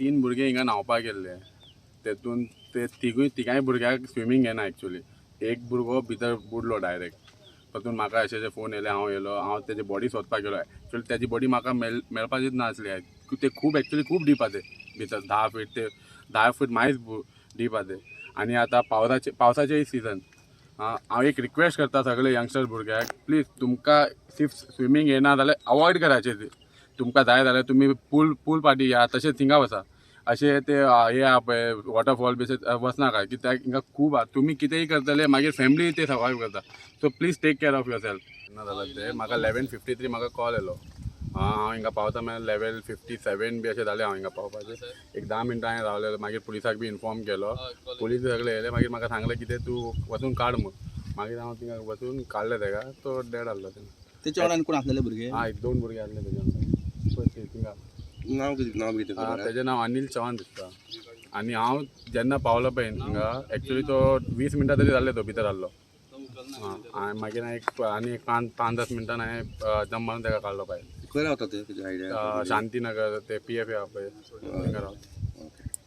3 भुरगे हिंगा न्हांवपाक गेल्ले तेतून ते तिगांय भुरग्याक स्विमींग येना एक्चुअली एक भुरगो भितर बुडलो डायरेक्ट तातूंत म्हाका अशें फोन येयले हांव तेजी बॉडी सोदपाक गेलो एक्चुअली त्याची बॉडी म्हाका मेळपाचीच नासली ते खूब एक्चुअली खूब डीप आहा ते भितर 10 फूट मायज डीप आहा ते आनी आतां पावसाचेय सीजन हांव एक रिक्वेस्ट करता सगळे यंगस्टर भुरग्याक प्लीज तुमकां सिर्फ स्विमींग येना जाल्यार अवॉयड कराचे तुमकां जाय जाल्यार तुमी पूल पार्टी या तशेंच थिंगा वचा अशें ते हे आहा पळय वॉटरफॉल बी वचनाका कित्याक हिंगा खूब आहा तुमी कितेंय करतले मागीर फॅमिली ते सर्वायव करता so please take care of yourself ना जाल्यार ते म्हाका 11:53 म्हाका कॉल येयलो हांव हिंगा पावता म्हळ्यार 11:57 बी अशें जालें हांव हिंगा पावपाचें एक 10 मिनटां हांवें रावलेलो मागीर पुलिसाक बी इन्फॉर्म केलो पुलीस सगळे येयले मागीर म्हाका सांगलें कितें तूं वचून काड म्हूण मागीर हांव थिंगा वचून काडलें ताका तो डेड आहलो तेच्या वांगडा कोण आसलेले भुरगे एक 2 भुरगे आसले तेच्या वांगडा थिंगा नाव कितें तेजें नांव अनिल चव्हाण दिसता आनी हांव जेन्ना पावलो पळय हिंगा एक्चुअली तो 20 मिनटां तरी जाल्ले तो भितर आहलो मागीर आनी एक 5-10 मिनटान हांवें जंप मारून ताका काडलो भायर खंय रावता ते तेजी आयडिया शांतीनगर ते PF आहा पळय थिंगा रावता